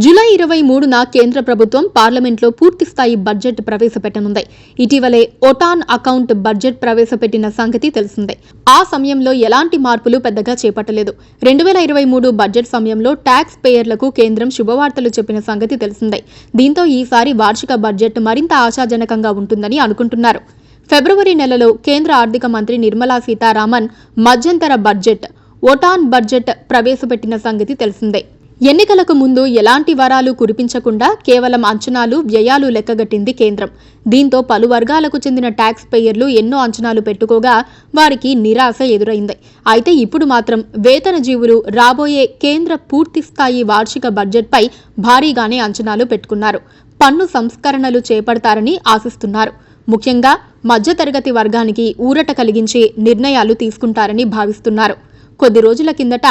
July 23న కేంద్ర ప్రభుత్వం పార్లమెంట్లో పూర్తిస్థాయి బడ్జెట్ ప్రవేశపెట్టనుంది. ఇటీవలే ఓటాన్ అకౌంట్ బడ్జెట్ ప్రవేశపెట్టిన సంగతి తెలిసిందే. ఆ సమయంలో ఎలాంటి మార్పులు పెద్దగా చేపట్టలేదు. 2023 బడ్జెట్ సమయంలో ట్యాక్స్ పేయర్లకు కేంద్రం శుభవార్తలు చెప్పిన సంగతి తెలిసిందే. దీంతో ఈసారి వార్షిక బడ్జెట్ మరింత ఆశాజనకంగా ఉంటుందని అనుకుంటున్నారు. ఫిబ్రవరి నెలలో కేంద్ర ఆర్థిక మంత్రి నిర్మలా సీతారామన్ మధ్యంతర బడ్జెట్ ఓటాన్ బడ్జెట్ ప్రవేశపెట్టిన సంగతి తెలిసిందే. ఎన్నికలకు ముందు ఎలాంటి వరాలు కురిపించకుండా కేవలం అంచనాలు, వ్యయాలు లెక్కగట్టింది కేంద్రం. దీంతో పలు వర్గాలకు చెందిన ట్యాక్స్ పేయర్లు ఎన్నో అంచనాలు పెట్టుకోగా వారికి నిరాశ ఎదురైంది. అయితే ఇప్పుడు మాత్రం వేతన జీవులు రాబోయే కేంద్ర పూర్తిస్థాయి వార్షిక బడ్జెట్పై భారీగానే అంచనాలు పెట్టుకున్నారు. పన్ను సంస్కరణలు చేపడతారని ఆశిస్తున్నారు. ముఖ్యంగా మధ్యతరగతి వర్గానికి ఊరట కలిగించే నిర్ణయాలు తీసుకుంటారని భావిస్తున్నారు. కొద్ది రోజుల కిందట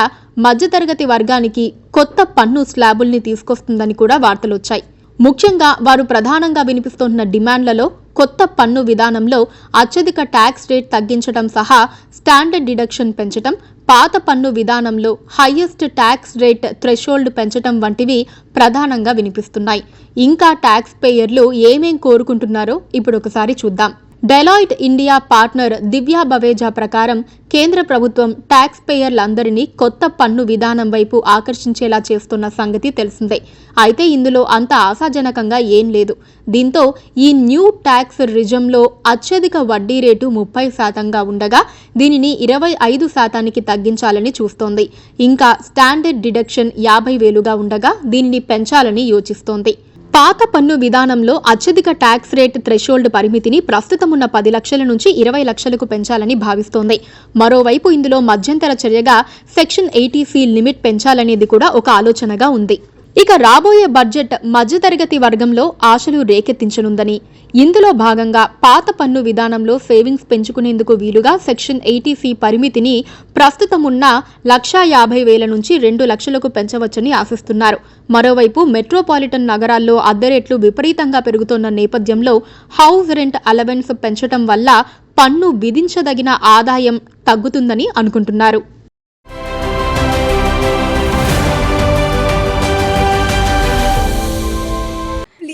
మధ్యతరగతి వర్గానికి కొత్త పన్ను స్లాబుల్ని తీసుకొస్తుందని కూడా వార్తలొచ్చాయి. ముఖ్యంగా వారు ప్రధానంగా వినిపిస్తున్న డిమాండ్లలో కొత్త పన్ను విధానంలో అత్యధిక ట్యాక్స్ రేట్ తగ్గించడం సహా స్టాండర్డ్ డిడక్షన్ పెంచడం, పాత పన్ను విధానంలో హైయెస్ట్ ట్యాక్స్ రేట్ థ్రెషోల్డ్ పెంచడం వంటివి ప్రధానంగా వినిపిస్తున్నాయి. ఇంకా ట్యాక్స్ పేయర్లు ఏమేం కోరుకుంటున్నారో ఇప్పుడు ఒకసారి చూద్దాం. Deloitte India partner Divya Baweja ప్రకారం కేంద్ర ప్రభుత్వం ట్యాక్స్ పేయర్లందరినీ కొత్త పన్ను విధానం వైపు ఆకర్షించేలా చేస్తున్న సంగతి తెలిసిందే. అయితే ఇందులో అంత ఆశాజనకంగా ఏం లేదు. దీంతో ఈ న్యూ ట్యాక్స్ రిజంలో అత్యధిక వడ్డీ రేటు 30% ఉండగా దీనిని 25% తగ్గించాలని చూస్తోంది. ఇంకా స్టాండర్డ్ డిడక్షన్ 50,000గా ఉండగా దీనిని పెంచాలని యోచిస్తోంది. పాత పన్ను విధానంలో అత్యధిక ట్యాక్స్ రేట్ థ్రెషోల్డ్ పరిమితిని ప్రస్తుతం ఉన్న 10 లక్షల నుంచి 20 లక్షలకు పెంచాలని భావిస్తోంది. మరోవైపు ఇందులో మధ్యంతర చర్యగా సెక్షన్ 80C లిమిట్ పెంచాలనేది కూడా ఒక ఆలోచనగా ఉంది. ఇక రాబోయే బడ్జెట్ మధ్యతరగతి వర్గంలో ఆశలు రేకెత్తించనుందని, ఇందులో భాగంగా పాత పన్ను విధానంలో సేవింగ్స్ పెంచుకునేందుకు వీలుగా సెక్షన్ 80C పరిమితిని ప్రస్తుతం ఉన్న 1,50,000 నుంచి 2 లక్షలకు పెంచవచ్చని ఆశిస్తున్నారు. మరోవైపు మెట్రోపాలిటన్ నగరాల్లో అద్దె రేట్లు విపరీతంగా పెరుగుతున్న నేపథ్యంలో హౌస్ రెంట్ అలవెన్స్ పెంచడం వల్ల పన్ను విధించదగిన ఆదాయం తగ్గుతుందని అనుకుంటున్నారు.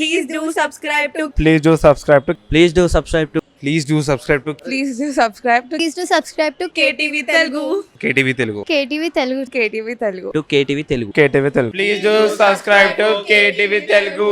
Please do subscribe to Please do subscribe to Please do subscribe to Please do subscribe to Please do subscribe to Please do subscribe to KTV Telugu. KTV Telugu. KTV Telugu. KTV Telugu. KTV Telugu. KTV Telugu. Please do subscribe to KTV Telugu.